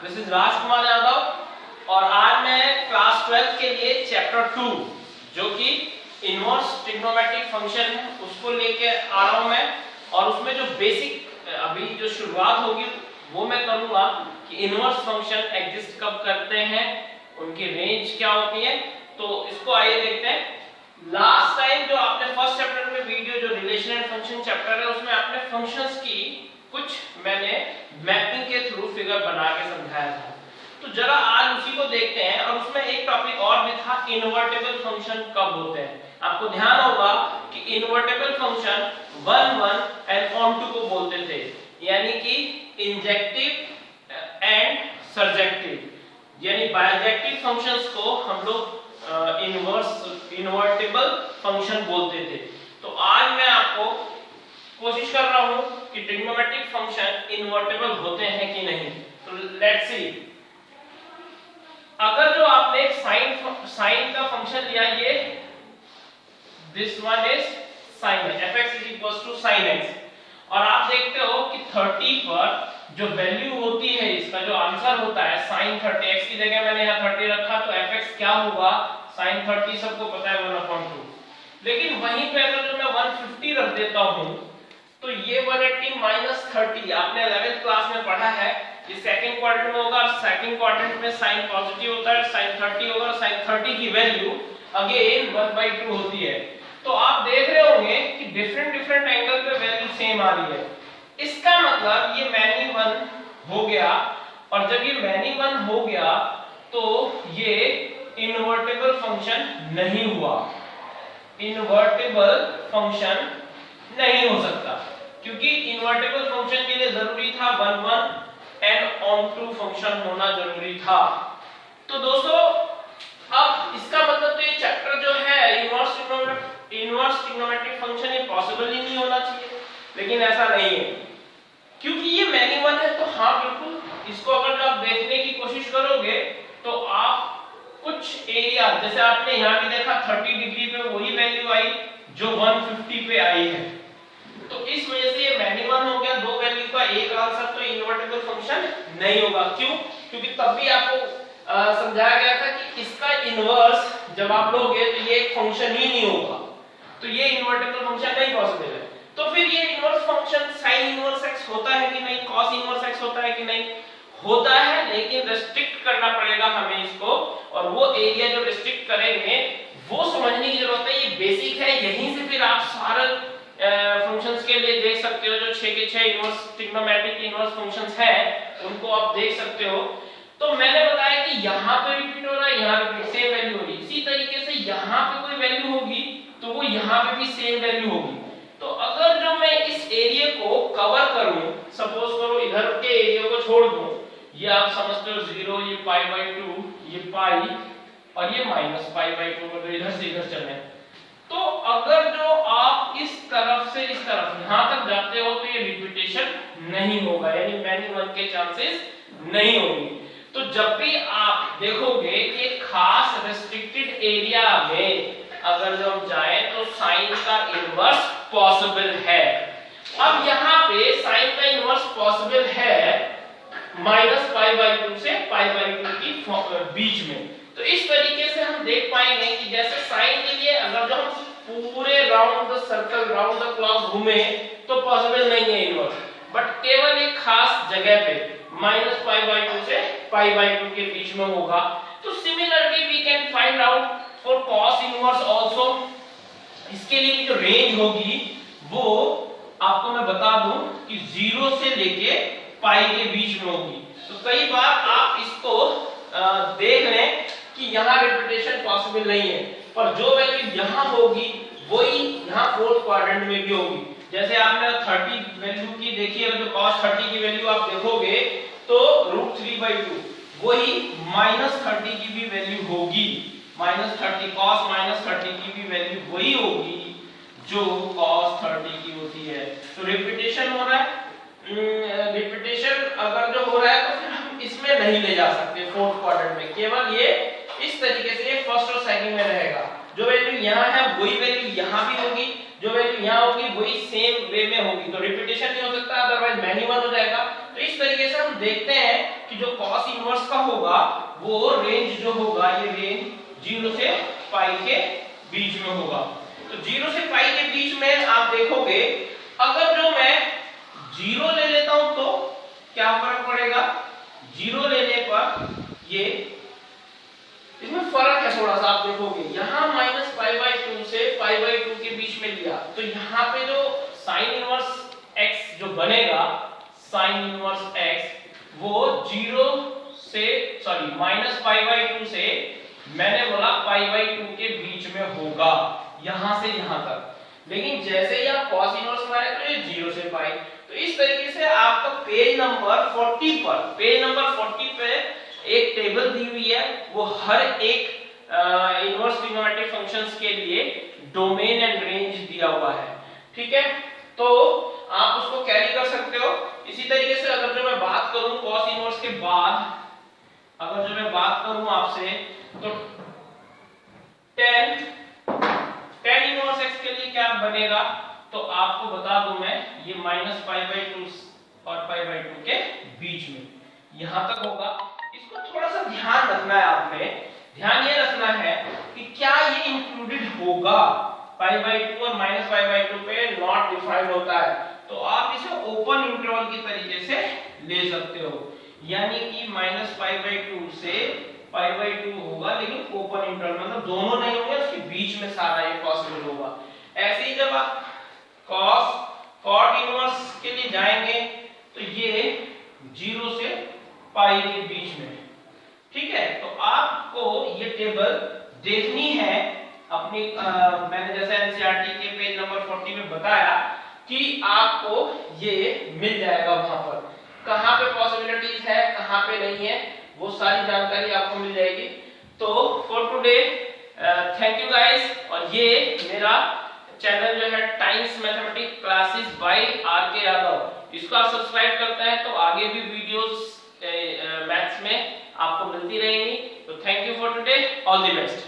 This is Rajkumar Yadav और आज मैं क्लास 12 के लिए चैप्टर 2 जो कि इनवर्स ट्रिग्नोमेट्रिक फंक्शन है उसको लेके आ रहा हूं मैं। और उसमें जो बेसिक अभी जो शुरुआत होगी वो मैं करूंगा कि इनवर्स फंक्शन एग्जिस्ट कब करते हैं, उनकी रेंज क्या होती है। तो इसको आइए देखते हैं। लास्ट टाइम जो आपने फर्स्ट चैप्टर में वीडियो जो रिलेशन एंड फंक्शन चैप्टर है उसमें आपने फंक्शंस की कुछ मैंने मैपिंग के थ्रू फिगर बना के समझाया था। तो जरा आज उसी को देखते हैं। और उसमें एक टॉपिक और भी था, इन्वर्टेबल फंक्शन कब होते हैं। आपको ध्यान होगा कि invertible function 1 1 and onto को बोलते थे, यानी कि इंजेक्टिव एंड सर्जेक्टिव, यानी बायजेक्टिव फंक्शंस को हम लोग इन्वर्टेबल फंक्शन बोलते थे। तो आज मैं आपको कोशिश कर रहा हूं कि ट्रिग्नोमेट्रिक फंक्शन इन्वर्टेबल होते हैं कि नहीं। तो लेट्स सी। अगर जो आपने साइन का फंक्शन लिया, ये this one is sin fx is equals to sin x, और आप देखते हो कि 30 पर जो वैल्यू होती है, इसका जो आंसर होता है sin 30, x की जगह मैंने यहाँ 30 रखा तो fx क्या होगा, sin 30 सबको पता है 1/2। लेकिन वहीं पे अगर जो मैं 150 रख देता हूँ तो ये 180 माइनस 30 आपने 11th क्लास में पढ़ा है, ये सेकंड क्वाड्रेंट में होगा। सेकंड क्वाड्रेंट में साइन पॉजिटिव होता है, sin 30 होगा। sin 30 की वैल्यू अगेन 1/2 होती है। तो आप देख रहे होंगे कि डिफरेंट एंगल पे वैल्यू सेम आ रही है। इसका मतलब ये मैनी वन हो गया, और जब ये मैनी वन हो गया तो ये इन्वर्टेबल फंक्शन नहीं हुआ। इन्वर्टेबल फंक्शन नहीं हो सकता, क्योंकि इन्वर्टेबल फंक्शन के लिए जरूरी था 1 1 एंड ऑन टू फंक्शन होना जरूरी था। तो दोस्तों अब इसका मतलब तो ये चैप्टर जो है इनवर्स ट्रिग्नोमेट्रिक फंक्शन ये पॉसिबल ही नहीं होना चाहिए, लेकिन ऐसा नहीं है क्योंकि ये मैनी वन है। तो हाँ बिल्कुल, इसको अगर आप देखने की कोशिश करोगे तो आप कुछ एरिया, जैसे आपने यहाँ भी देखा 30 डिग्री पे वही वैल्यू आई जो 150 पे आई है, तो इस वजह से ये मैनी वन हो गया। दो वैल्यू का एक आंसर, तो इन्वर्टेबल फंक्शन नहीं होगा। क्यों? क्योंकि तब भी आपको समझाया गया था कि इसका इनवर्स जब आप लोगे तो ये एक फंक्शन ही नहीं होगा, तो ये इन्वर्टेबल फंक्शन नहीं पॉसिबल है। तो फिर ये inverse function sin inverse x होता है कि नहीं, cos इनवर्स x होता है कि नहीं, होता है, लेकिन रेस्ट्रिक्ट करना पड़ेगा हमें इसको। और वो एरिया जो रेस्ट्रिक्ट करेंगे वो समझने की जरूरत है, ये बेसिक है। यहीं से फिर आप सारे फंक्शंस के लिए देख सकते हो, जो 6 के 6 इनवर्स ट्रिग्नोमेट्रिक इनवर्स फंक्शंस हैं उनको आप देख सकते हो। तो मैंने बताया कि यहाँ पे रिपीट हो रहा है, यहाँ पे सेम वैल्यू होगी। इसी तरीके से यहाँ पे कोई वैल्यू होगी तो वो यहाँ पे भी सेम वैल्यू होगी। तो अगर जो मैं इस एरिया को कवर करूं, सपोज करो इधर के एरिया को छोड़ दूं, ये आप समझते हो 0, ये π/2, ये पाई और ये -π/2 अगर इधर से इधर चले, तो अगर जो आप इस तरफ से इस तरफ यहां तक जाते हो तो ये रिपीटेशन नहीं होगा, यानी मैनी वन के चांसेस नहीं होंगे। तो जब भी आप देखोगे कि एक खास रेस्ट्रिक्टेड एरिया में अगर जो हम जाए तो साइन का इनवर्स पॉसिबल है। अब यहाँ पे साइन का इनवर्स पॉसिबल है -π/2 से π/2 की बीच में। तो इस तरीके से हम देख पाएंगे कि जैसे साइन के लिए अगर जो हम पूरे round the circle round the clock घूमे तो पॉसिबल नहीं है इनवर्स, बट केवल एक खास जगह पे -π/2 से π/2 के बीच में होगा। तो similarly we can find out for cos inverse also. इसके लिए जो रेंज होगी वो आपको मैं बता दूं कि 0 से लेके पाई के बीच में होगी। तो कई बार आप इसको देख लें कि यहाँ रिपीटेशन पॉसिबल नहीं है, पर जो वैल्यू यहाँ होगी वही यहाँ फोर्थ क्वाड्रेंट में भी होगी। जैसे आपने 30 वैल्यू की देखी है, जो cos 30 की वैल्यू आप देखोगे तो √3/2 वही -30 की भी वैल्यू होगी। -30 cos -30 की भी वैल्यू वही होगी जो cos 30 की होती है। तो रिपीटेशन हो रहा है। रिपीटेशन अगर जो हो रहा है तो फिर हम इसमें नहीं ले जा सकते फोर्थ क्वाड्रेंट में, केवल ये इस तरीके से फर्स्ट और सेकंड में रहेगा। जो वैल्यू यहाँ है वही वैल्यू यहाँ भी होगी, जो वैल्यू यहाँ होगी वही सेम वे में होगी। तो रिपीटेशन नहीं हो सकता, अदरवाइज मैनी वन हो जाएगा। तो इस तरीके से हम देखते हैं कि जो cos इनवर्स का होगा वो रेंज जो होगा ये रेंज 0 से पाई के बीच में होगा। तो 0 से पाई के बीच में आप देखोगे अगर जो मैं 0 ले लेता हूं तो क्या फर्क पड़ेगा, 0 लेने पर ये इसमें फर्क है थोड़ा सा, आप देखोगे यहाँ -π/2 से π/2 के बीच में लिया तो यहाँ पे जो साइन इनवर्स x जो बनेगा, साइन इनवर्स x वो 0 से -π/2 से मैंने बोला π/2 के बीच में होगा यहां से यहां तक। लेकिन जैसे ही आप cos इनवर्स मारे तो ये 0 से पाई। तो इस तरीके से आपका पेज नंबर 40 पे एक टेबल दी हुई है, वो हर एक इनवर्स ट्रिग्नोमेट्रिक फंक्शंस के लिए डोमेन एंड रेंज दिया हुआ है। ठीक है, तो आप उसको कैरी कर सकते हो। इसी तरीके से अगर जो मैं बात करूं cos इनवर्स के बाद, अगर जो मैं बात करूं आपसे तो tan इनवर्स x के लिए क्या बनेगा, तो आपको बता दूं मैं ये -π/2 और π/2 के बीच में यहां तक होगा। इसको थोड़ा सा ध्यान रखना है, आपने ध्यान ये रखना है कि क्या ये इंक्लूडेड होगा, π/2 और -π/2 पे नॉट डिफाइंड होता है तो आप इसे ओपन इंटरवल की तरीके से ले सकते हो, यानी कि -π/2 से π/2 होगा लेकिन ओपन इंटरवल मतलब दोनों नहीं होंगे, उसके बीच में सारा ये पॉसिबल होगा। ऐसे ही जब आप cot इनवर्स के लिए जाएंगे तो ये 0 से पाई के बीच में। ठीक है, तो आपको ये टेबल देखनी है अपनी मैंने जैसे एनसीईआरटी के पेज नंबर 40 में बताया कि आपको ये मिल जाएगा, वहां पर कहां पे पॉसिबिलिटीज है कहां पे नहीं है वो सारी जानकारी आपको मिल जाएगी। तो for today thank you guys, और ये मेरा चैनल जो है times mathematics classes by R K. Yadav, इसको आप सब्सक्राइब करते हैं तो आगे भी वीडियोस मैथ्स में आपको मिलती रहेंगी। तो thank you for today, all the best.